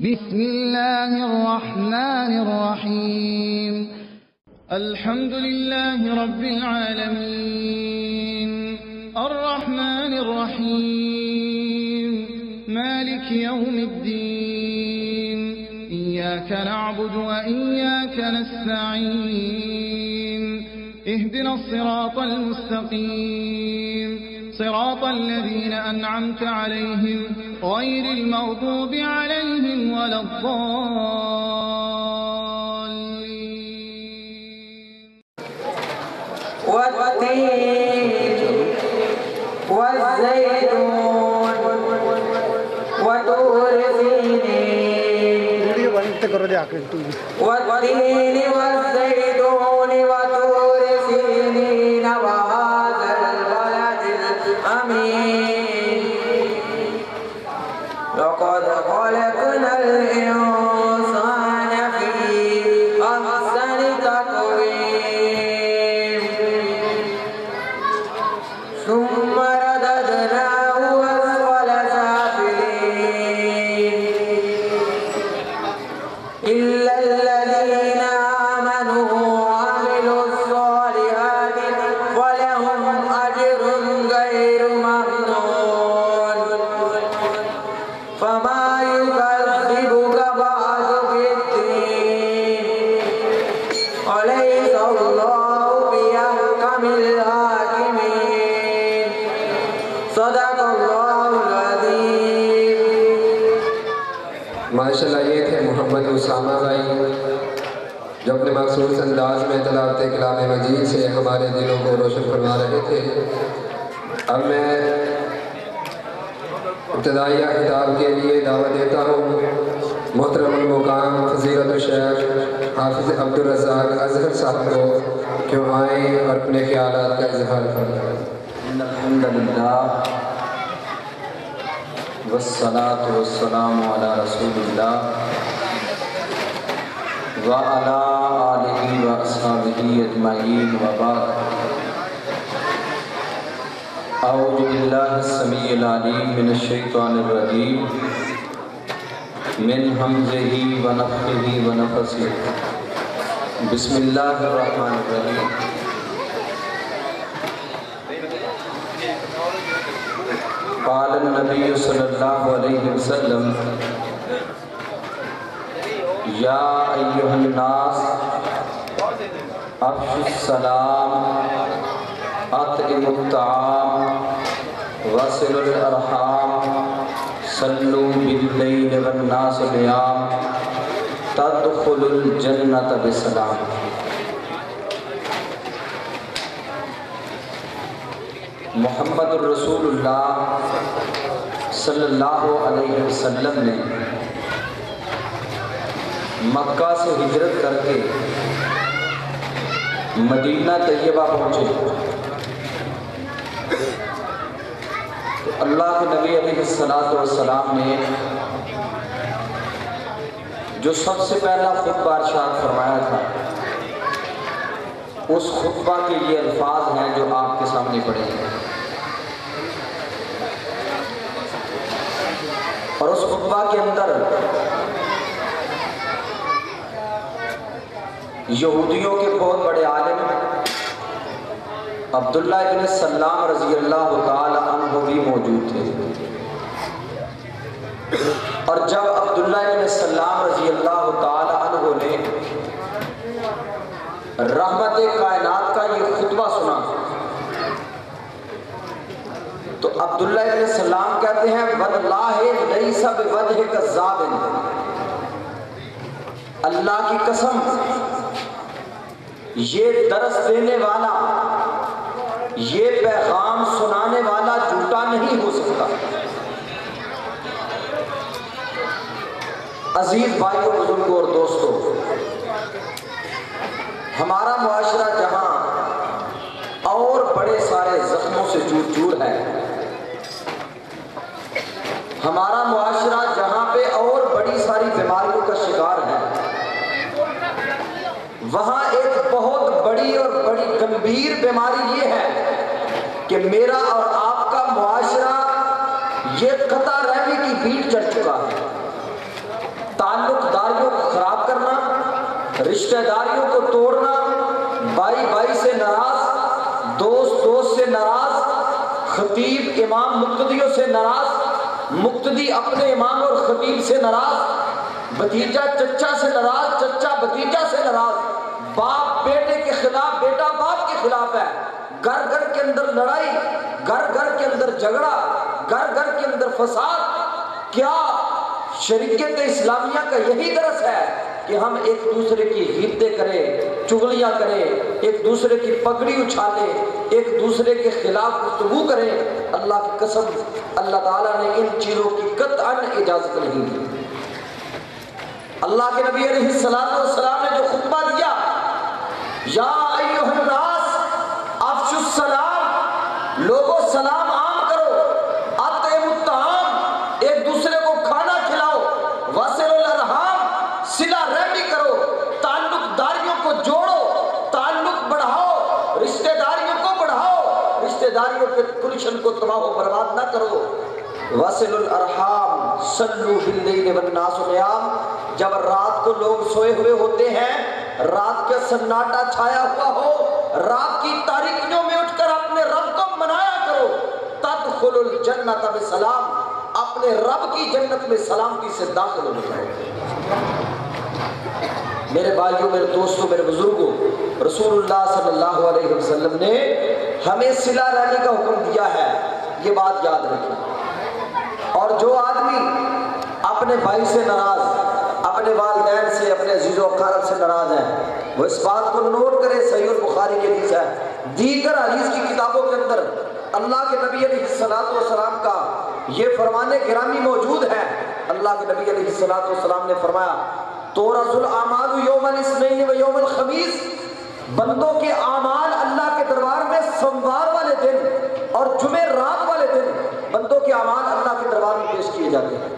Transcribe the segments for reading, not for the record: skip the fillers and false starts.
بسم الله الرحمن الرحيم الحمد لله رب العالمين الرحمن الرحيم مالك يوم الدين إياك نعبد وإياك نستعين اهدنا الصراط المستقيم صراط الذين أنعمت عليهم غير المغضوب عليهم ولا الضالين والتين والزيتون وطور سينين والتين والزيتون وطور سينين وهذا البلد الأمين لقد خلقنا الإنسان في أحسن تقويم ثم رددناه أسفل سافلين إلا الذين آمنوا وعملوا الصالحات فلهم أجر غير ممنون فما يكذبك بعد بالدين أليس الله بأحكم الحاكمين صدق الله العظيم. ماشاءاللہ یہ تھے محمد اسامہ بھائی جو اپنے مخصوص انداز میں تلاوت کلام مجید سے ہمارے دلوں کو روشن فرما رہے تھے. اب میں ابتدائیہ خطاب کے لیے دعوت دیتا ہوں محترم المقام فضیلت الشیخ حافظ عبدالرزاق اظہر صاحب کو کہ وہ آئیں اور اپنے خیالات کا اظہار فرمائیں. ان الحمد للہ والصلاة والسلام علی رسول اللہ وعلی آلہ واصحابہ اجمعین وبعد. اعوذ باللہ السمیع العلیم من الشیطان الرجیم من حمزہ ونفخہ ونفثہ. بسم اللہ الرحمن الرحیم. قال النبی صلی اللہ علیہ وسلم یا ایہا الناس افشوا السلام اطعموا الطعام وصلوا الارحام صلوا باللیل والناس نیام تدخلوا الجنة بسلام. محمد الرسول اللہ صلی اللہ علیہ وسلم نے مکہ سے ہجرت کر کے مدینہ طیبہ پہنچے تو اللہ کے نبی علیہ السلام نے جو سب سے پہلا خطبہ ارشاد فرمایا تھا اس خطبہ کے یہ الفاظ ہیں جو آپ کے سامنے پڑھے ہیں. اور اس خطبہ کے اندر یہودیوں کے بہت بڑے عالم عبداللہ ابن سلام رضی اللہ تعالی عنہ بھی موجود تھے. اور جب عبداللہ ابن سلام رضی اللہ تعالی عنہ نے رحمت کائنات کا یہ خطبہ سنا تو عبداللہ ابن سلام کہتے ہیں واللہ لیس بوجہ کذاب. اللہ کی قسم یہ درس دینے والا یہ پیغام سنانے والا جھوٹا نہیں ہو سکتا. عزیز بھائیو بزرگوں اور دوستو، ہمارا معاشرہ جہاں اور بڑے سارے زخموں سے چور چور ہے، ہمارا معاشرہ جہاں پہ اور بڑی ساری بیماریوں کا شکار ہے، وہاں ایک بہت بڑی اور بڑی گمبھیر بیماری یہ ہے کہ میرا اور آپ کا معاشرہ یہ قطع رحمی کی بھیٹ چڑھ چکا ہے. رشتہ داریوں کو توڑنا، بھائی بھائی سے ناراض، دوست دوست سے ناراض، خطیب امام مقتدیوں سے ناراض، مقتدی اپنے امام اور خطیب سے ناراض، بھتیجا چچا سے ناراض، چچا بھتیجا سے ناراض، باپ بیٹے کے خلاف، بیٹا باپ کے خلاف ہے، گھر گھر کے اندر لڑائی، گھر گھر کے اندر جھگڑا، گھر گھر کے اندر فساد۔ کیا شریعت اسلامیہ کا یہی درس ہے کہ ہم ایک دوسرے کی غیبتیں کریں، چغلیاں کریں، ایک دوسرے کی پگڑی اچھالیں، ایک دوسرے کے خلاف گفتگو کریں؟ اللہ کی قسم اللہ تعالیٰ نے ان چیزوں کی قطعاً اجازت نہیں دی۔ اللہ کے نبی علیہ السلام نے جو خطبہ دیا، یا ایھا الناس افشوا السلام، لوگوں سلام عام کرو، اطعموا الطعام، ایک دوسرے کو کھانا کھلاؤ، وصلوا الارحام، صلہ رحمی کرو، تعلق داریوں کو جوڑو، تعلق بڑھاؤ، رشتہ داریوں کو بڑھاؤ، رشتہ داریوں کے گلشن کو تباہ و برباد نہ کرو۔ وصلوا الارحام صلوا باللیل والناس نیام، جب رات کو لوگ سوئے ہوئے ہوتے ہیں، رات کا سناٹا چھایا ہوا ہو، رات کی تاریکیوں میں اٹھ کر اپنے رب کو منایا کرو۔ تدخل الجنت بسلام، اپنے رب کی جنت میں سلامتی سے داخل ہو جاؤ۔ میرے بھائیوں، میرے دوستوں، میرے بزرگوں، رسول اللہ صلی اللہ علیہ وسلم نے ہمیں صلہ رحمی کا حکم دیا ہے، یہ بات یاد رکھیں۔ اور جو آدمی اپنے بھائی سے ناراض، اپنے والدین سے، اپنے عزیز و اقارب سے ناراض ہیں، وہ اس بات کو نوٹ کرے، صحیح البخاری کی حدیث ہے، دیگر حدیث کی کتابوں کے اندر اللہ کے نبی علیہ السلام کا یہ فرمان گرامی موجود ہے۔ اللہ کے نبی علیہ السلام نے فرمایا، تورث الاعمال یوم الاثنین و یوم الخمیس، بندوں کے اعمال اللہ کے دربار میں سوموار والے دن اور جمعرات والے دن بندوں کے اعمال اللہ کے دربار میں پیش کیے جاتے ہیں،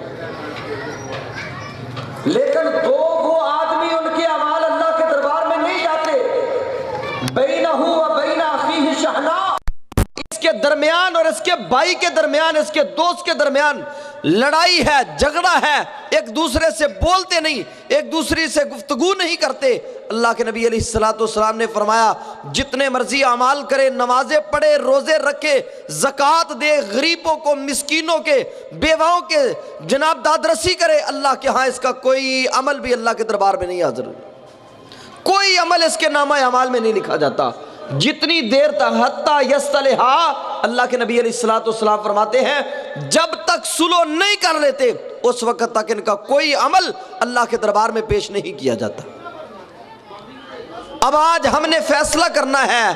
لیکن وہ آدمی ان کے اعمال اللہ کے دربار میں نہیں جاتے۔ بینہ و بین اخیہ شحناء، اس کے درمیان اور اس کے بھائی کے درمیان، اس کے دوست کے درمیان لڑائی ہے، جھگڑا ہے، ایک دوسرے سے بولتے نہیں، ایک دوسرے سے گفتگو نہیں کرتے۔ اللہ کے نبی علیہ السلام نے فرمایا، جتنے مرضی اعمال کرے، نمازیں پڑھے، روزے رکھے، زکوٰۃ دے، غریبوں کو، مسکینوں کے، بیواؤں کے جناب دادرسی کرے، اللہ کے ہاں اس کا کوئی عمل بھی اللہ کے دربار میں نہیں حاضر، کوئی عمل اس کے نامہ اعمال میں نہیں لکھا جاتا۔ جتنی دیر تک حتیٰ یصطلحا، اللہ کے نبی علیہ السلام فرماتے ہیں جب تک صلح نہیں کر لیتے اس وقت تک ان کا کوئی عمل اللہ کے دربار میں پیش نہیں کیا جاتا۔ اب آج ہم نے فیصلہ کرنا ہے،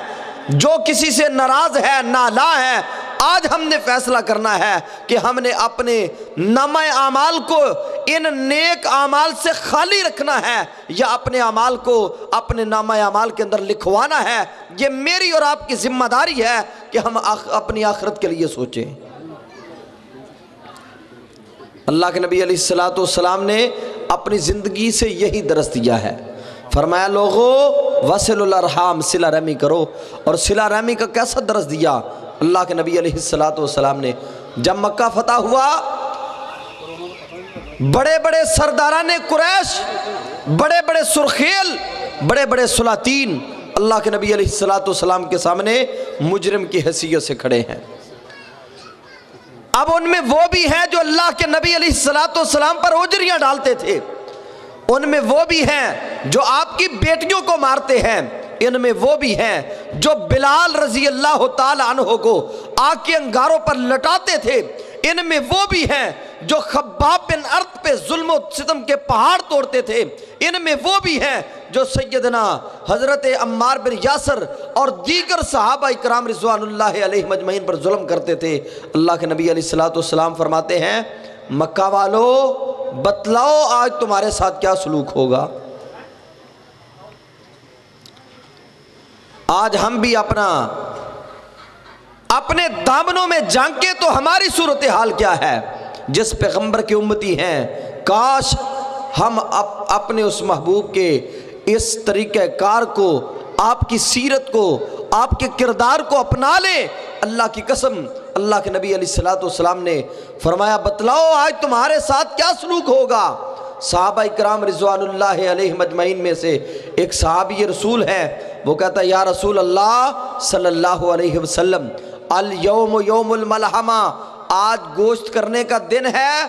جو کسی سے ناراض ہے، نالا ہے، آج ہم نے فیصلہ کرنا ہے کہ ہم نے اپنے نامہ اعمال کو ان نیک اعمال سے خالی رکھنا ہے یا اپنے اعمال کو اپنے نامہ اعمال کے اندر لکھوانا ہے۔ یہ میری اور آپ کی ذمہ داری ہے کہ ہم اپنی آخرت کے لیے سوچیں۔ اللہ کے نبی علیہ السلام نے اپنی زندگی سے یہی درس دیا ہے، فرمایا لوگو وصل الارحام، صلہ رحمی کرو۔ اور صلہ رحمی کا کیسا درس دیا اللہ کے نبی علیہ السلام نے؟ جب مکہ فتح ہوا، بڑے بڑے سرداران قریش، بڑے بڑے سرخیل، بڑے بڑے سلاطین اللہ کے نبی علیہ السلام کے سامنے مجرم کی حیثیت سے کھڑے ہیں۔ اب ان میں وہ بھی ہیں جو اللہ کے نبی علیہ السلام پر اجریاں ڈالتے تھے، ان میں وہ بھی ہیں جو آپ کی بیٹیوں کو مارتے ہیں، ان میں وہ بھی ہیں جو بلال رضی اللہ تعالیٰ عنہ کو آگ کے انگاروں پر لٹاتے تھے، ان میں وہ بھی ہیں جو خباب بن ارت پہ ظلم و ستم کے پہاڑ توڑتے تھے، ان میں وہ بھی ہیں جو سیدنا حضرت عمار بن یاسر اور دیگر صحابہ اکرام رضوان اللہ علیہ مجمعین پر ظلم کرتے تھے۔ اللہ کے نبی علیہ السلام فرماتے ہیں مکہ والو بتلاؤ آج تمہارے ساتھ کیا سلوک ہوگا۔ آج ہم بھی اپنے دامنوں میں جھانکیں تو ہماری صورتحال کیا ہے؟ جس پیغمبر کے امتی ہیں، کاش ہم اپنے اس محبوب کے اس طریقہ کار کو، آپ کی سیرت کو، آپ کے کردار کو اپنا لیں۔ اللہ کی قسم اللہ کے نبی علیہ السلام نے فرمایا بتلاؤ آج تمہارے ساتھ کیا سلوک ہوگا۔ صحابہ اکرام رضواناللہ علیہم اجمعین میں سے ایک صحابی رسول ہے، وہ کہتا ہے یا رسول اللہ صلی اللہ علیہ وسلم الیوم یوم الملحمہ، آج گوشت کرنے کا دن ہے،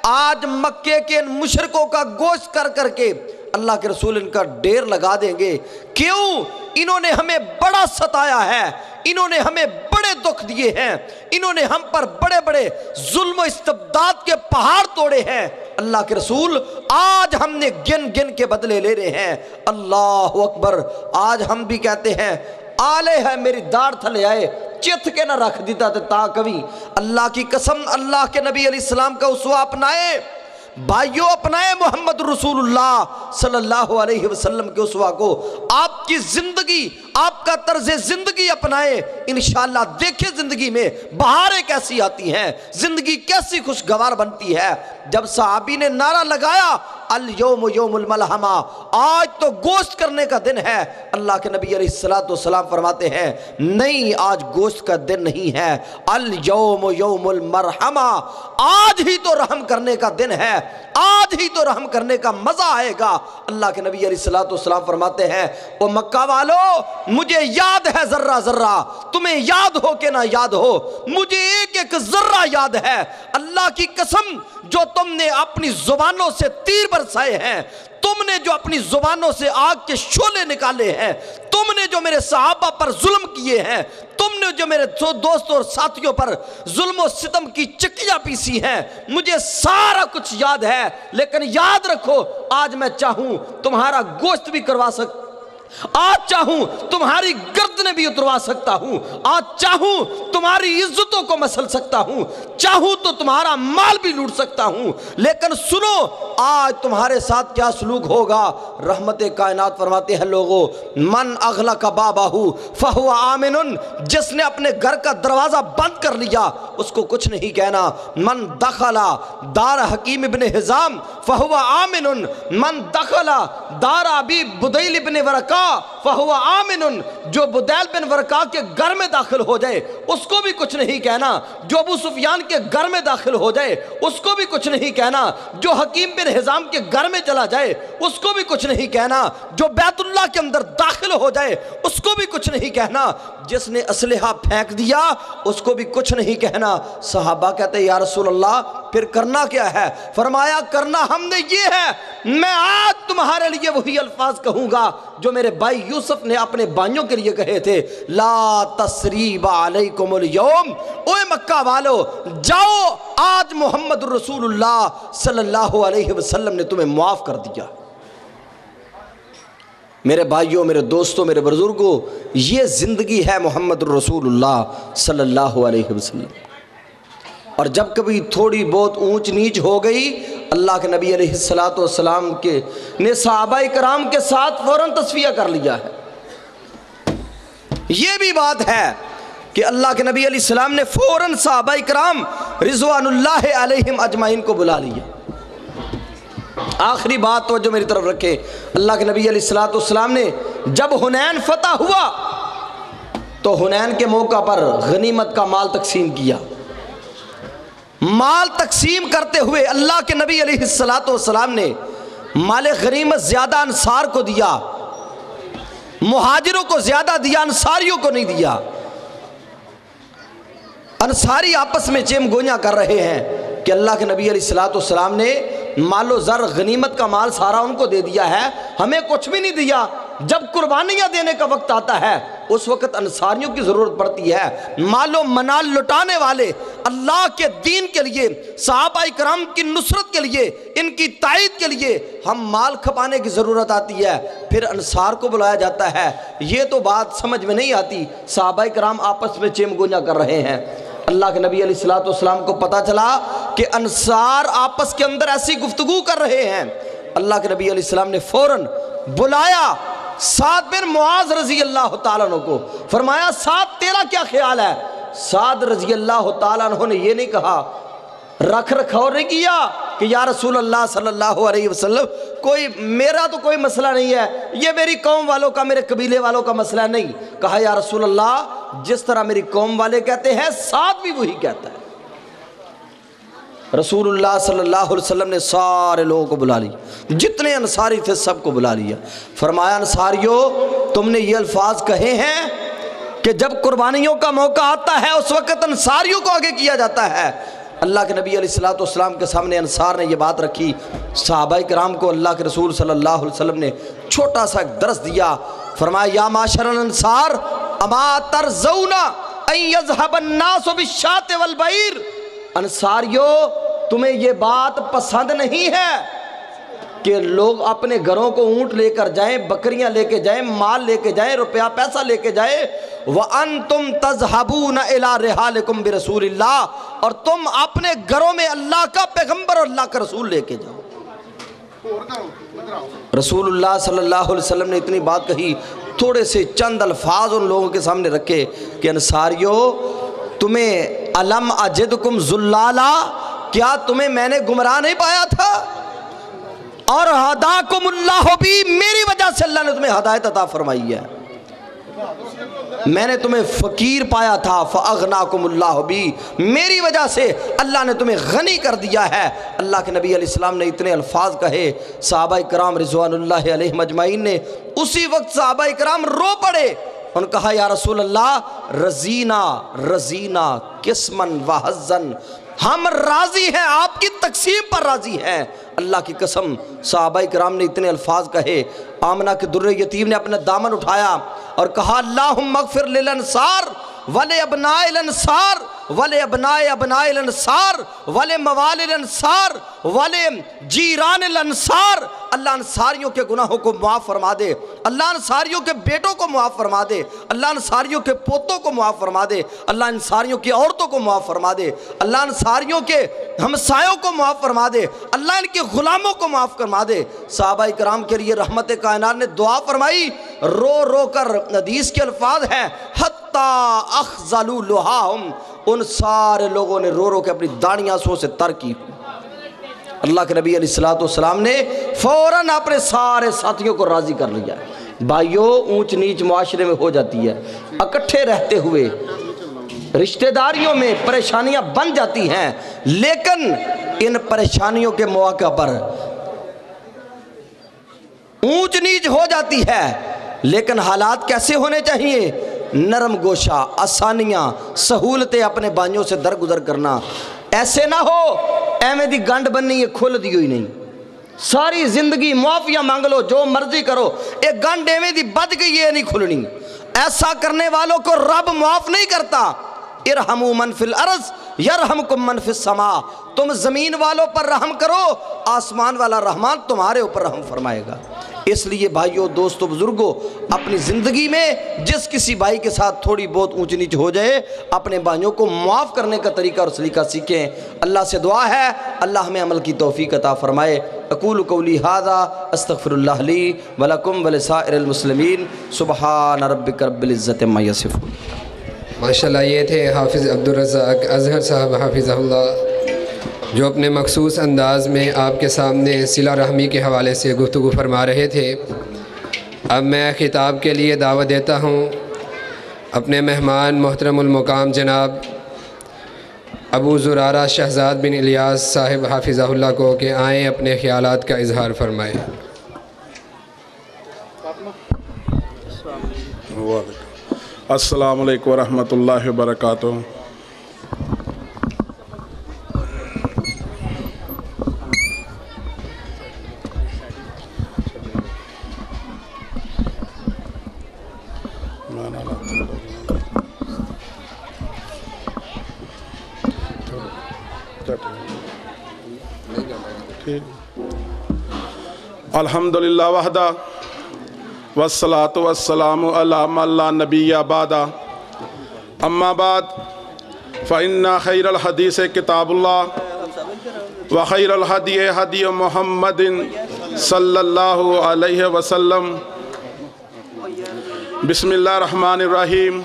آج مکے کے ان مشرکوں کا گوشت کر کر کے اللہ کے رسول ان کا ڈیر لگا دیں گے۔ کیوں؟ انہوں نے ہمیں بڑا ستایا ہے، انہوں نے ہمیں بڑے دکھ دیے ہیں، انہوں نے ہم پر بڑے بڑے ظلم و استبداد کے پہاڑ توڑے ہیں۔ اللہ کے رسول آج ہم نے گن گن کے بدلے لے رہے ہیں۔ اللہ اکبر۔ آج ہم بھی کہتے ہیں آلے ہے میری داڑھ تھلے آئے، چتھ کے نہ رکھ دیتا تا کبھی۔ اللہ کی قسم، اللہ کے نبی علیہ السلام کا اسوہ اپنائے بھائیو، اپنائے محمد رسول اللہ صلی اللہ علیہ وسلم کے اسوہ کو، آپ کی زندگی، آپ کا طرز زندگی اپنائے، انشاءاللہ دیکھیں زندگی میں بہاریں کیسی آتی ہیں، زندگی کیسی خوشگوار بنتی ہے۔ جب صحابی نے نعرہ لگایا الیوم یوم الملحمہ، آج تو گوشت کرنے کا دن ہے، اللہ کے نبی علیہ السلام فرماتے ہیں نہیں، آج گوشت کا دن نہیں ہے، الیوم یوم المرحمہ، آج ہی تو رحم کرنے کا دن ہے، آج ہی تو رحم کرنے کا مزہ آئے گا۔ اللہ کے نبی علیہ السلام فرماتے ہیں او مکہ والو، مجھے یاد ہے ذرہ ذرہ، تمہیں یاد ہو کہ نہ یاد ہو، مجھے ایک ایک ذرہ یاد ہے۔ اللہ کی قسم، جو تم نے اپنی زبانوں سے تیر برسائے ہیں، تم نے جو اپنی زبانوں سے آگ کے شعلے نکالے ہیں، تم نے جو میرے صحابہ پر ظلم کیے ہیں، تم نے جو میرے دوستوں اور ساتھیوں پر ظلم و ستم کی چکیاں پیسی ہیں، مجھے سارا کچھ یاد ہے۔ لیکن یاد رکھو، آج میں چاہوں تمہارا گوشت بھی کروا سکتا، آج چاہوں تمہاری گردنیں بھی اتروا سکتا ہوں، آج چاہوں تمہاری عزتوں کو مسل سکتا ہوں، چاہوں تو تمہارا مال بھی لوٹ سکتا ہوں، لیکن سنو آج تمہارے ساتھ کیا سلوک ہوگا۔ رحمت کائنات فرماتے ہیں لوگو، من اغلق بابہ فہو آمن، جس نے اپنے گھر کا دروازہ بند کر لیا اس کو کچھ نہیں کہنا۔ من دخل دار حکیم ابن حزام فہو آمن، من دخل دار ابی بدیل ابن ورقا فہو آمن، جو بدیل بن ورقا کے گھر میں داخل ہو جائے اس کو بھی کچھ نہیں کہنا، جو ابو سفیان کے گھر میں داخل ہو جائے اس کو بھی کچھ نہیں کہنا، جو حکیم بن حزام کے گھر میں چلا جائے اس کو بھی کچھ نہیں کہنا، جو بیت اللہ کے اندر داخل ہو جائے اس کو بھی کچھ نہیں کہنا، جس نے اسلحہ پھینک دیا اس کو بھی کچھ نہیں کہنا۔ صحابہ کہتے ہیں یا رسول اللہ پھر کرنا کیا ہے؟ فرمایا کرنا ہم نے یہ ہے، میں آج تمہارے لیے وہی الفاظ کہوں گا جو میرے بھائی یوسف نے اپنے بھائیوں کے لیے کہے تھے، لا تثریب علیکم اليوم، اوے مکہ والو جاؤ، آج محمد رسول اللہ صلی اللہ علیہ وسلم نے تمہیں معاف کر دیا۔ میرے بھائیوں، میرے دوستوں، میرے بزرگوں، یہ زندگی ہے محمد رسول اللہ صلی اللہ علیہ وسلم۔ اور جب کبھی تھوڑی بہت اونچ نیچ ہو گئی، اللہ کے نبی علیہ السلام کے نے صحابہ کرام کے ساتھ فوراً تصفیہ کر لیا ہے۔ یہ بھی بات ہے کہ اللہ کے نبی علیہ السلام نے فوراً صحابہ کرام رضوان اللہ علیہم اجمعین کو بلا لیا۔ آخری بات توجہ میری طرف رکھیں، اللہ کے نبی علیہ السلام نے جب حنین فتح ہوا تو حنین کے موقع پر غنیمت کا مال تقسیم کیا۔ مال تقسیم کرتے ہوئے اللہ کے نبی علیہ السلام نے مال غنیمت زیادہ انصار کو دیا، مہاجروں کو زیادہ دیا، انصاریوں کو نہیں دیا۔ انصاری آپس میں چیم گویاں کر رہے ہیں کہ اللہ کے نبی علیہ السلام نے مال و زر غنیمت کا مال سارا ان کو دے دیا ہے، ہمیں کچھ بھی نہیں دیا۔ جب قربانیاں دینے کا وقت آتا ہے اس وقت انصاریوں کی ضرورت پڑتی ہے، مال و منال لٹانے والے، اللہ کے دین کے لیے، صحابہ کرام کی نصرت کے لیے، ان کی تائید کے لیے ہم مال کھپانے کی ضرورت آتی ہے، پھر انصار کو بلایا جاتا ہے۔ یہ تو بات سمجھ میں نہیں آتی۔ صحابہ کرام آپس میں چیم گویاں کر رہے ہیں۔ اللہ کے نبی علیہ السلام کو پتا چلا کہ انصار آپس کے اندر ایسی گفتگو کر رہے ہیں۔ اللہ کے نبی علیہ السلام نے فوراً بلایا سعد بن معاذ رضی اللہ تعالیٰ عنہ کو، فرمایا سعد تیرا کیا خیال ہے؟ سعد رضی اللہ تعالیٰ عنہ نے یہ نہیں کہا، رکھ رکھاؤ نہیں کیا کہ یا رسول اللہ صلی اللہ علیہ وسلم کوئی میرا تو کوئی مسئلہ نہیں ہے، یہ میری قوم والوں کا، میرے قبیلے والوں کا مسئلہ نہیں۔ کہا یا رسول اللہ جس طرح میری قوم والے کہتے ہیں سعد بھی وہی کہتا ہے۔ رسول اللہ صلی اللہ علیہ وسلم نے سارے لوگوں کو بلا لیا، جتنے انصاری تھے سب کو بلا لیا۔ فرمایا انصاریو تم نے یہ الفاظ کہے ہیں کہ جب قربانیوں کا موقع آتا ہے اس وقت انصاریوں کو آگے کیا جاتا ہے۔ اللہ کے نبی علیہ الصلوۃ والسلام کے سامنے انصار نے یہ بات رکھی، صحابہ کرام کو اللہ کے رسول صلی اللہ علیہ وسلم نے چھوٹا سا ایک درس دیا۔ فرمایا یا معاشر الانصار اما ترضون ان یذهب الناس بالشاة والبعیر، انصاریو تمہیں یہ بات پسند نہیں ہے کہ لوگ اپنے گھروں کو اونٹ لے کر جائیں، بکریاں لے کے جائیں، مال لے کے جائیں، روپیہ پیسہ لے کے جائیں، وَأَنْتُمْ تَذْهَبُونَ إِلَىٰ رِحَالِكُمْ بِرَسُولِ اللَّهِ، اور تم اپنے گھروں میں اللہ کا پیغمبر اور اللہ کا رسول لے کے جاؤ۔ رسول اللہ صلی اللہ علیہ وسلم نے اتنی بات کہی، تھوڑے سے چند الفاظ ان لوگوں کے سامنے رکھے کہ انصاریو تمہیں علم اجدکم ذلالا، کیا تمہیں میں نے گمراہ نہیں پایا تھا؟ اور ہداکم اللہ بھی، میری وجہ سے اللہ نے تمہیں ہدایت عطا فرمائی ہے۔ میں نے تمہیں فقیر پایا تھا فاغناکم اللہ بھی، میری وجہ سے اللہ نے تمہیں غنی کر دیا ہے۔ اللہ کے نبی علیہ السلام نے اتنے الفاظ کہے، صحابہ کرام رضوان اللہ علیہم اجمعین نے اسی وقت صحابہ کرام رو پڑے۔ انہوں نے کہا یا رسول اللہ رضینا قسمن وحزن، ہم راضی ہیں، آپ کی تقسیم پر راضی ہیں۔ اللہ کی قسم صحابہ کرام نے اتنے الفاظ کہے۔ آمنہ کے در یتیم نے اپنا دامن اٹھایا اور کہا اللہم اغفر للانصار ولی ابناء الانصار ولی ابناء ابناء الانصار ولی موال الانصار ولی جیران الانصار، اللہ انصاریوں کے گناہوں کو معاف فرما دے، اللہ انصاریوں کے بیٹوں کو معاف فرما دے، اللہ انصاریوں کے پوتوں کو معاف فرما دے، اللہ انصاریوں کی عورتوں کو معاف فرما دے، اللہ انصاریوں کے ہمسایوں کو معاف فرما دے، اللہ ان کے غلاموں کو معاف فرما دے۔ صحابہ کرام کے لیے رحمت کائنات نے دعا فرمائی، رو رو کر حدیث کے الفاظ ہیں حتیٰ اخذلوا لحاہم، ان سارے لوگوں نے رو رو کے اپنی داڑھی آنسوؤں سے تر کی۔ اللہ کے نبی علیہ الصلوۃ والسلام نے فوراً اپنے سارے ساتھیوں کو راضی کر لیا۔ بھائیو اونچ نیچ معاشرے میں ہو جاتی ہے، اکٹھے رہتے ہوئے رشتہ داریوں میں پریشانیاں بن جاتی ہیں، لیکن ان پریشانیوں کے مواقع پر اونچ نیچ ہو جاتی ہے، لیکن حالات کیسے ہونے چاہیے؟ نرم گوشہ، آسانیاں، سہولتیں اپنے بھائیوں سے درگزر کرنا۔ ایسے نہ ہو ایویں دی گنڈ بننی ہے کھل دی ہوئی نہیں، ساری زندگی معافیاں مانگ لو، جو مرضی کرو، ایک گنڈ ایویں دی بد گئی ہے نہیں کھلنی۔ ایسا کرنے والوں کو رب معاف نہیں کرتا۔ ارحموا من فی الارض یرحمکم من فی السماء، تم زمین والوں پر رحم کرو، آسمان والا رحمان تمہارے اوپر رحم فرمائے گا۔ اس لیے بھائیوں، دوستوں، بزرگوں، اپنی زندگی میں جس کسی بھائی کے ساتھ تھوڑی بہت اونچ نیچ ہو جائے، اپنے بھائیوں کو معاف کرنے کا طریقہ اور سلیقہ سیکھیں۔ اللہ سے دعا ہے اللہ ہمیں عمل کی توفیق عطا فرمائے۔ اقول قولی ھذا استغفر اللہ لی ولکم ولسائر المسلمین، سبحان ربک رب العزت عما یصفون۔ ماشاءاللہ یہ تھے حافظ عبدالرزاق اظہر صاحب حافظہ اللہ، جو اپنے مخصوص انداز میں آپ کے سامنے صلہ رحمی کے حوالے سے گفتگو فرما رہے تھے۔ اب میں خطاب کے لیے دعوت دیتا ہوں اپنے مہمان محترم المقام جناب ابو زرارہ شہزاد بن الیاس صاحب حافظہ اللہ کو کہ آئیں اپنے خیالات کا اظہار فرمائیں۔ السلام علیکم ورحمۃ اللہ وبرکاتہ۔ الحمدللہ وحدہ والصلاة والسلام علی من لا نبی بعدہ، اما بعد فإن خیر الحدیث کتاب اللہ وخیر الہدی ہدی محمد صلی اللہ علیہ وسلم۔ بسم اللہ الرحمن الرحیم۔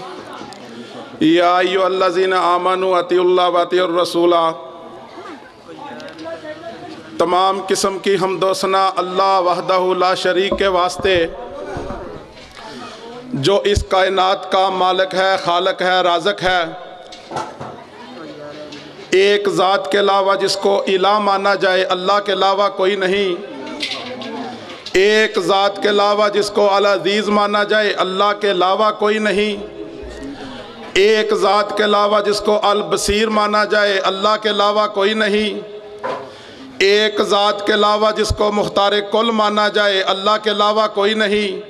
یا ایھا الذین آمنوا اطیعوا اللہ واطیعوا الرسول۔ تمام قسم کی حمد و ثنا اللہ وحدہ لا شریک کے واسطے، جو اس کائنات کا مالک ہے، خالق ہے، رازق ہے۔ ایک ذات کے علاوہ جس کو الہ مانا جائے اللہ کے علاوہ کوئی نہیں، ایک ذات کے علاوہ جس کو العزیز مانا جائے اللہ کے علاوہ کوئی نہیں، ایک ذات کے علاوہ جس کو البصیر مانا جائے اللہ کے علاوہ کوئی نہیں، ایک ذات کے علاوہ جس کو مختار کل مانا جائے اللہ کے علاوہ کوئی نہیں،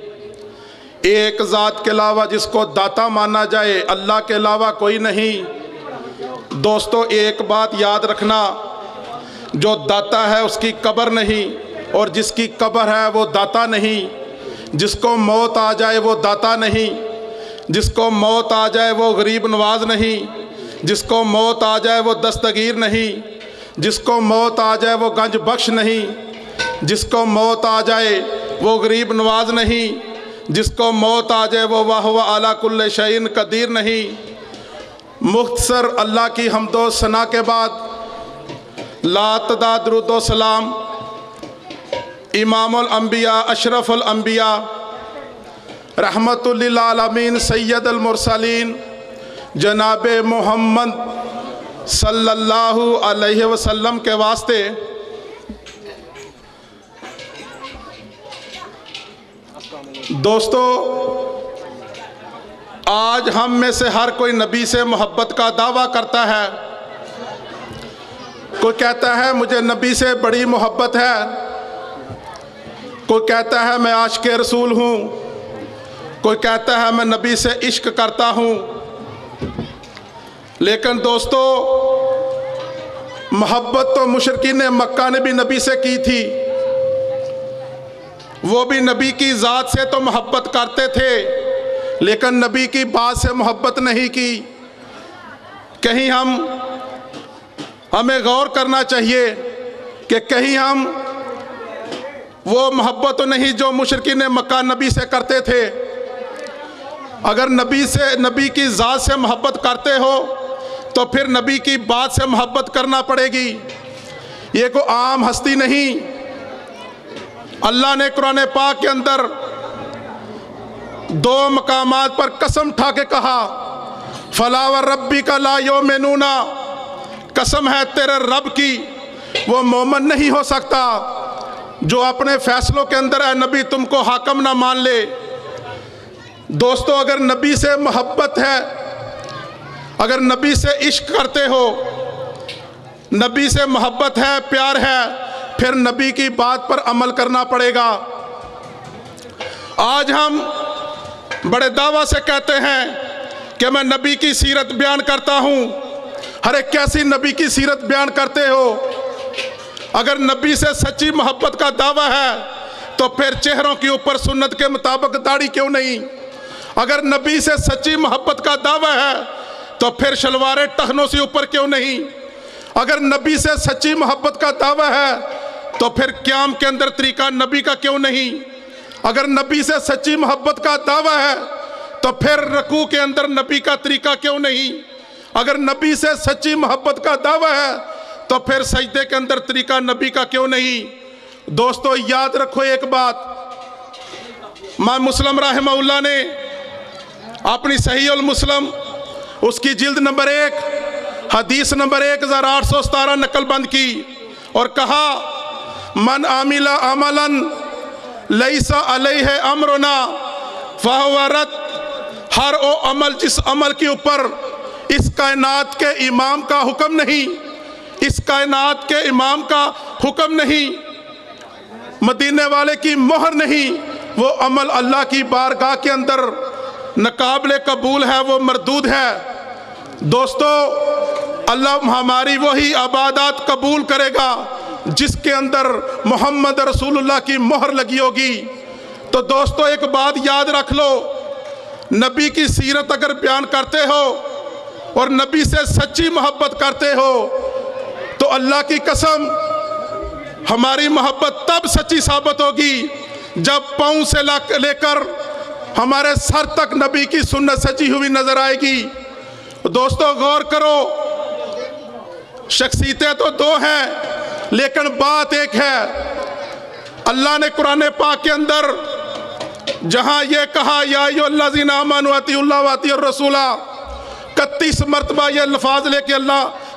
ایک ذات کے علاوہ جس کو داتا مانا جائے اللہ کے علاوہ کوئی نہیں۔ دوستو ایک بات یاد رکھنا، جو داتا ہے اس کی قبر نہیں، اور جس کی قبر ہے وہ داتا نہیں، جس کو موت آ جائے وہ داتا نہیں، جس کو موت آ جائے وہ غریب نواز نہیں، جس کو موت آ جائے وہ دستگیر نہیں، جس کو موت آ جائے وہ گنج بخش نہیں، جس کو موت آ جائے وہ غریب نواز نہیں، جس کو موت آ جائے وہ وَهُوَ عَلَى كُلِّ شَيْءٍ قدیر نہیں۔ مختصر اللہ کی حمد و ثنا کے بعد لا تعداد درود و سلام امام الانبیاء اشرف الانبیاء رحمت للعالمین سید المرسلین جناب محمد صلی اللہ علیہ وسلم کے واسطے دوستو آج ہم میں سے ہر کوئی نبی سے محبت کا دعویٰ کرتا ہے، کوئی کہتا ہے مجھے نبی سے بڑی محبت ہے، کوئی کہتا ہے میں عاشق رسول ہوں، کوئی کہتا ہے میں نبی سے عشق کرتا ہوں۔ لیکن دوستو محبت تو مشرکین مکہ نے بھی نبی سے کی تھی، وہ بھی نبی کی ذات سے تو محبت کرتے تھے لیکن نبی کی بات سے محبت نہیں کی۔ کہیں ہمیں غور کرنا چاہیے کہ کہیں ہم وہ محبت تو نہیں جو مشرکین مکہ نبی سے کرتے تھے۔ اگر نبی کی ذات سے محبت کرتے ہو تو پھر نبی کی بات سے محبت کرنا پڑے گی، یہ کوئی عام ہستی نہیں۔ اللہ نے قرآن پاک کے اندر دو مقامات پر قسم اٹھا کے کہا فَلَا وَرَبِّكَ لَا يُؤْمِنُونَ، قسم ہے تیرے رب کی وہ مومن نہیں ہو سکتا جو اپنے فیصلوں کے اندر اے نبی تم کو حاکم نہ مان لے۔ دوستو اگر نبی سے محبت ہے، اگر نبی سے عشق کرتے ہو، نبی سے محبت ہے، پیار ہے، پھر نبی کی بات پر عمل کرنا پڑے گا۔ آج ہم بڑے دعویٰ سے کہتے ہیں کہ میں نبی کی سیرت بیان کرتا ہوں، ارے کیسی نبی کی سیرت بیان کرتے ہو؟ اگر نبی سے سچی محبت کا دعویٰ ہے تو پھر چہروں کے اوپر سنت کے مطابق داڑھی کیوں نہیں؟ اگر نبی سے سچی محبت کا دعویٰ ہے تو پھر شلواریں ٹخنوں سے اوپر کیوں نہیں؟ اگر نبی سے سچی محبت کا دعویٰ ہے تو پھر قیام کے اندر طریقہ نبی کا کیوں نہیں؟ اگر نبی سے سچی محبت کا دعویٰ ہے تو پھر رکوع کے اندر نبی کا طریقہ کیوں نہیں؟ اگر نبی سے سچی محبت کا دعویٰ ہے تو پھر سجدے کے اندر طریقہ نبی کا کیوں نہیں؟ دوستو یاد رکھو ایک بات، امام مسلم رحمہ اللہ نے اپنی صحیح المسلم اس کی جلد نمبر 1 حدیث نمبر 1817 نقل بند کی اور کہا من عامل عملا لیس علیہ امرنا فہو رد، ہر وہ عمل جس عمل کے اوپر اس کائنات کے امام کا حکم نہیں، اس کائنات کے امام کا حکم نہیں، مدینے والے کی مہر نہیں، وہ عمل اللہ کی بارگاہ کے اندر ناقابل قبول ہے، وہ مردود ہے۔ دوستو اللہ ہماری وہی عبادات قبول کرے گا جس کے اندر محمد رسول اللہ کی مہر لگی ہوگی۔ تو دوستو ایک بات یاد رکھ لو، نبی کی سیرت اگر بیان کرتے ہو اور نبی سے سچی محبت کرتے ہو تو اللہ کی قسم ہماری محبت تب سچی ثابت ہوگی جب پاؤں سے لے کر ہمارے سر تک نبی کی سنت سچی ہوئی نظر آئے گی۔ دوستو غور کرو، شخصیتیں تو دو ہیں لیکن بات ایک ہے۔ اللہ نے قرآن پاک کے اندر جہاں یہ کہا یا ایھا الذین آمنوا اطیعوا اللہ واطیعوا الرسول، 31 مرتبہ یہ الفاظ لے کے اللہ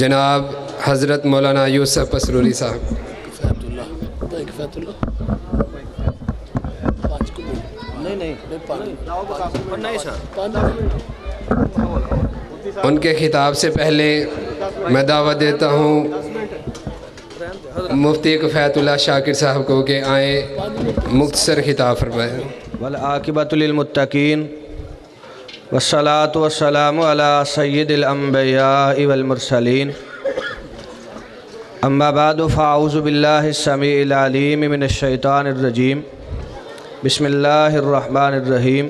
جناب حضرت مولانا یوسف پسروری صاحب. ان کے خطاب سے پہلے میں دعوت دیتا ہوں مفتی کفایت اللہ شاکر صاحب کو کہ آئیں مختصر خطاب فرمائیں. والعاقبۃ للمتقین والصلاۃ والسلام علی سید الانبیاء والمرسلین اما بعد فاعوذ باللہ السمیع العلیم من الشیطان الرجیم بسم اللہ الرحمن الرحیم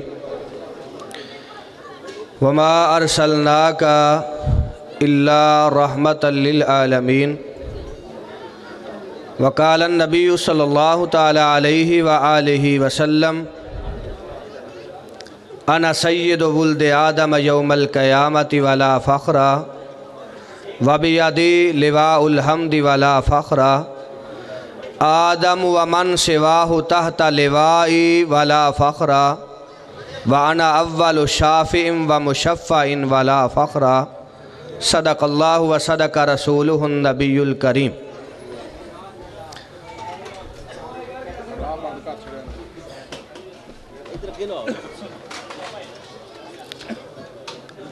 وما ارسلناک الا رحمۃ للعالمین وقال النبی صلی اللہ تعالی علیہ وآلہ وسلم انا سید ولد آدم یوم القیامت ولا فخر وبیدی لواء الحمد ولا فخر آدم ومن سواہ تحت لوائی ولا فخر وانا اول شافع ومشفع ولا فخر صدق اللہ وصدق رسولہ النبی الکریم.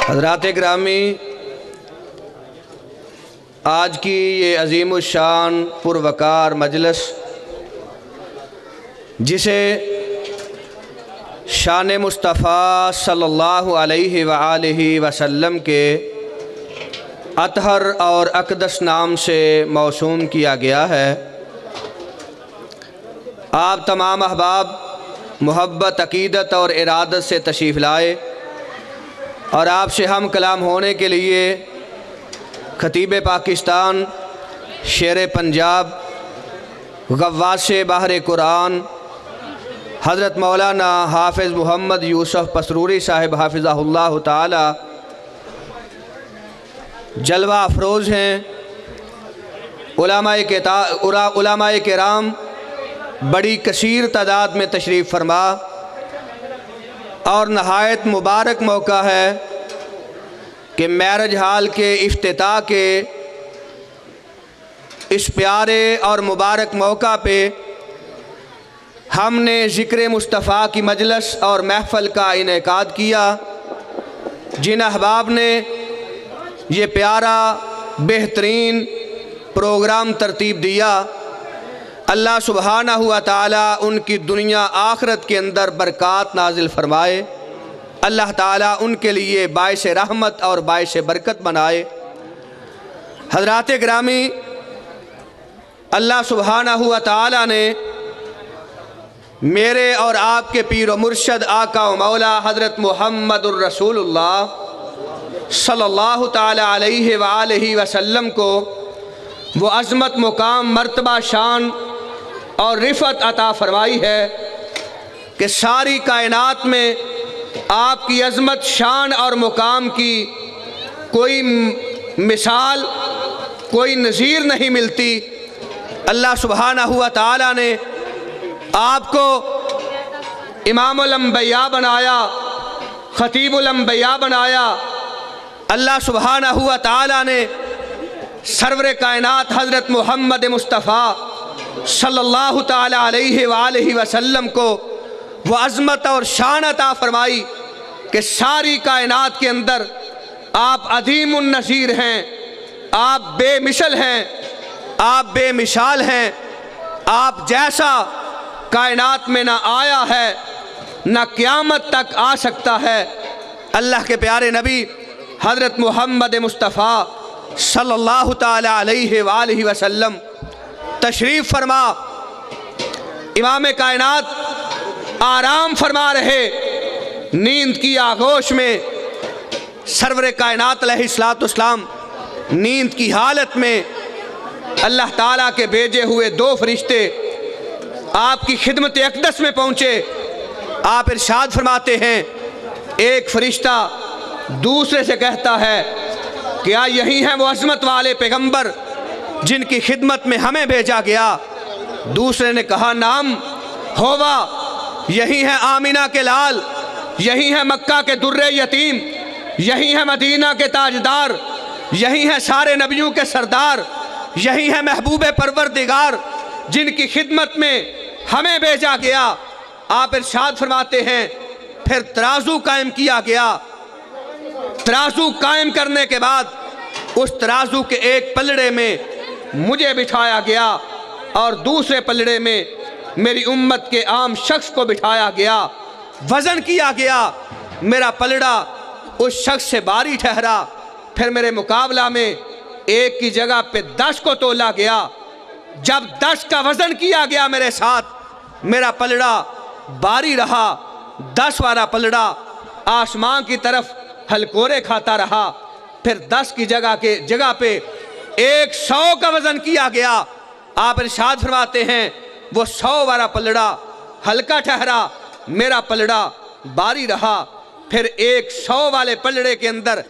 حضرات گرامی، آج کی یہ عظیم الشان پروقار مجلس جسے شان مصطفیٰ صلی اللہ علیہ وآلہ وسلم کے اطہر اور اقدس نام سے موسوم کیا گیا ہے، آپ تمام احباب محبت، عقیدت اور ارادت سے تشریف لائے اور آپ سے ہم کلام ہونے کے لیے خطیب پاکستان، شیر پنجاب، غواص بحر قرآن حضرت مولانا حافظ محمد یوسف پسروری صاحب حافظہ اللہ تعالی جلوہ افروز ہیں. علماء کرام بڑی کثیر تعداد میں تشریف فرما اور نہایت مبارک موقع ہے کہ میرج ہال کے افتتاح کے اس پیارے اور مبارک موقع پہ ہم نے ذکر مصطفیٰ کی مجلس اور محفل کا انعقاد کیا. جن احباب نے یہ پیارا بہترین پروگرام ترتیب دیا، اللہ سبحانہ و تعالیٰ ان کی دنیا آخرت کے اندر برکات نازل فرمائے، اللہ تعالیٰ ان کے لیے باعث رحمت اور باعث برکت بنائے. حضرات گرامی، اللہ سبحانہ و تعالیٰ نے میرے اور آپ کے پیر و مرشد آقا و مولا حضرت محمد الرسول اللہ صلی اللہ تعالی علیہ وآلہ وسلم کو وہ عظمت، مقام، مرتبہ، شان اور رفعت عطا فرمائی ہے کہ ساری کائنات میں آپ کی عظمت، شان اور مقام کی کوئی مثال، کوئی نظیر نہیں ملتی. اللہ سبحانہ و تعالیٰ نے آپ کو امام الانبیاء بنایا، خطیب الانبیاء بنایا. اللہ سبحانہ و تعالیٰ نے سرور کائنات حضرت محمد مصطفیٰ صلی اللہ تعالی علیہ وآلہ وسلم کو وہ عظمت اور شان عطا فرمائی کہ ساری کائنات کے اندر آپ عظیم النظیر ہیں، آپ بے مثل ہیں، آپ بے مثال ہیں. آپ جیسا کائنات میں نہ آیا ہے نہ قیامت تک آ سکتا ہے. اللہ کے پیارے نبی حضرت محمد مصطفیٰ صلی اللہ تعالی علیہ وآلہ وسلم تشریف فرما، امام کائنات آرام فرما رہے نیند کی آغوش میں. سرور کائنات علیہ السلام نیند کی حالت میں اللہ تعالیٰ کے بھیجے ہوئے دو فرشتے آپ کی خدمت اقدس میں پہنچے. آپ ارشاد فرماتے ہیں، ایک فرشتہ دوسرے سے کہتا ہے کیا یہی ہیں وہ عظمت والے پیغمبر جن کی خدمت میں ہمیں بھیجا گیا؟ دوسرے نے کہا نام ہوا، یہی ہیں آمینہ کے لال، یہی ہیں مکہ کے در یتیم، یہی ہیں مدینہ کے تاجدار، یہی ہیں سارے نبیوں کے سردار، یہی ہیں محبوب پروردگار جن کی خدمت میں ہمیں بھیجا گیا۔ آپ ارشاد فرماتے ہیں پھر ترازو قائم کیا گیا۔ ترازو قائم کرنے کے بعد اس ترازو کے ایک پلڑے میں مجھے بٹھایا گیا اور دوسرے پلڑے میں میری امت کے عام شخص کو بٹھایا گیا۔ وزن کیا گیا، میرا پلڑا اس شخص سے باری ٹھہرا۔ پھر میرے مقابلہ میں ایک کی جگہ پہ 10 کو تولا گیا۔ جب 10 کا وزن کیا گیا میرے ساتھ، میرا پلڑا باری رہا۔ 10 والا پلڑا آسمان کی طرف ہلکورے کھاتا رہا۔ پھر 10 کی جگہ پہ 100 کا وزن کیا گیا۔ آپ ارشاد فرماتے ہیں وہ 100 والا پلڑا ہلکا ٹھہرا، میرا پلڑا باری رہا۔ پھر 100 والے پلڑے کے اندر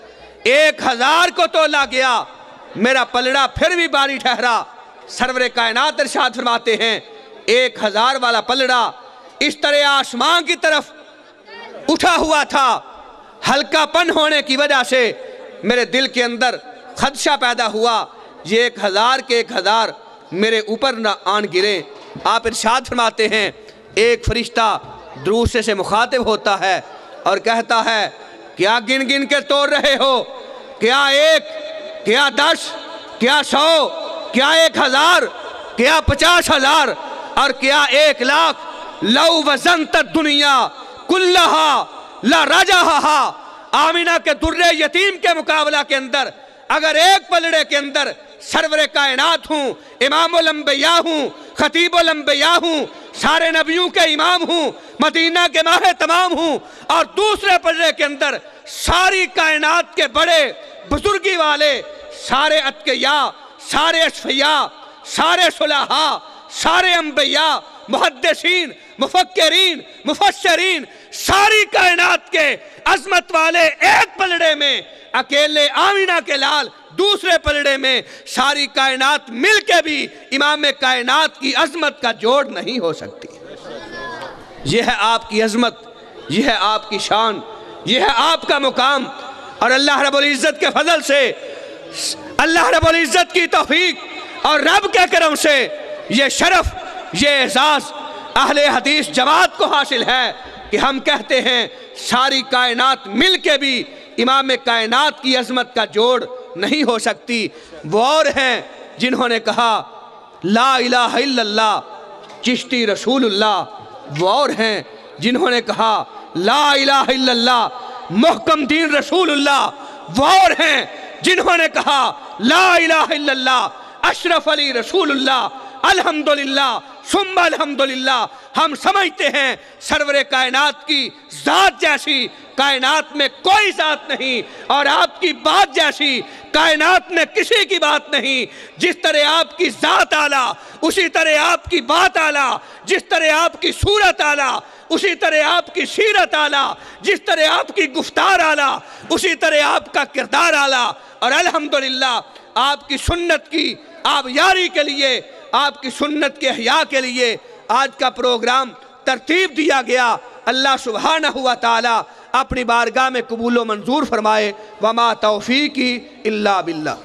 1000 کو تولا گیا، میرا پلڑا پھر بھی باری ٹھہرا۔ سرور کائنات ارشاد فرماتے ہیں 1000 والا پلڑا اس طرح آسمان کی طرف اٹھا ہوا تھا۔ ہلکا پن ہونے کی وجہ سے میرے دل کے اندر خدشہ پیدا ہوا، یہ 1000 کے 1000 میرے اوپر نہ آن گرے۔ آپ ارشاد فرماتے ہیں ایک فرشتہ دوسرے سے مخاطب ہوتا ہے اور کہتا ہے کیا گن گن کے توڑ رہے ہو؟ کیا 1، کیا 10، کیا 100، کیا 1000، کیا 50,000 اور کیا 1,00,000؟ لو وزنت الدنیا کلہا لرجحہا۔ آمینہ کے در یتیم کے مقابلہ کے اندر اگر ایک پلڑے کے اندر سرور کائنات ہوں، امام الانبیاء ہوں، خطیب الانبیاء ہوں، سارے نبیوں کے امام ہوں، مدینہ کے ماہ تمام ہوں، اور دوسرے پلڑے کے اندر ساری کائنات کے بڑے بزرگی والے سارے اتقیاء، سارے اشفیاء، سارے صلحاء، سارے انبیاء، محدثین، مفکرین، مفسرین، ساری کائنات کے عظمت والے ایک پلڑے میں اکیلے آمینہ کے لال دوسرے پلڑے میں ساری کائنات مل کے بھی امام کائنات کی عظمت کا جوڑ نہیں ہو سکتی۔ یہ ہے آپ کی عظمت، یہ ہے آپ کی شان، یہ ہے آپ کا مقام، اور اللہ رب العزت کے فضل سے، اللہ رب العزت کی توفیق اور رب کے کرم سے یہ شرف، یہ اعزاز اہل حدیث جماعت کو حاصل ہے کہ ہم کہتے ہیں ساری کائنات مل کے بھی امام کائنات کی عظمت کا جوڑ نہیں ہو سکتی۔ وہ اور ہیں جنہوں نے کہا لا الہ الا اللہ چشتی رسول اللہ، وہ اور ہیں جنہوں نے کہا لا الہ الا اللہ محکم دین رسول اللہ، وہ اور ہیں جنہوں نے کہا لا الہ الا اللہ اشرف علی رسول اللہ۔ الحمدللہ ثم الحمدللہ، ہم سمجھتے ہیں سرور کائنات کی ذات جیسی کائنات میں کوئی ذات نہیں، اور آپ کی بات جیسی کائنات میں کسی کی بات نہیں۔ جس طرح آپ کی ذات اعلیٰ اسی طرح آپ کی بات اعلیٰ، جس طرح آپ کی صورت اعلیٰ اسی طرح آپ کی سیرت اعلیٰ، جس طرح آپ کی گفتار اعلیٰ اسی طرح آپ کا کردار اعلیٰ۔ اور الحمدللہ آپ کی سنت کی آپ یاری کے لیے، آپ کی سنت کے احیاء کے لیے آج کا پروگرام ترتیب دیا گیا۔ اللہ سبحانہ و تعالی اپنی بارگاہ میں قبول و منظور فرمائے۔ وما توفیقی الا باللہ۔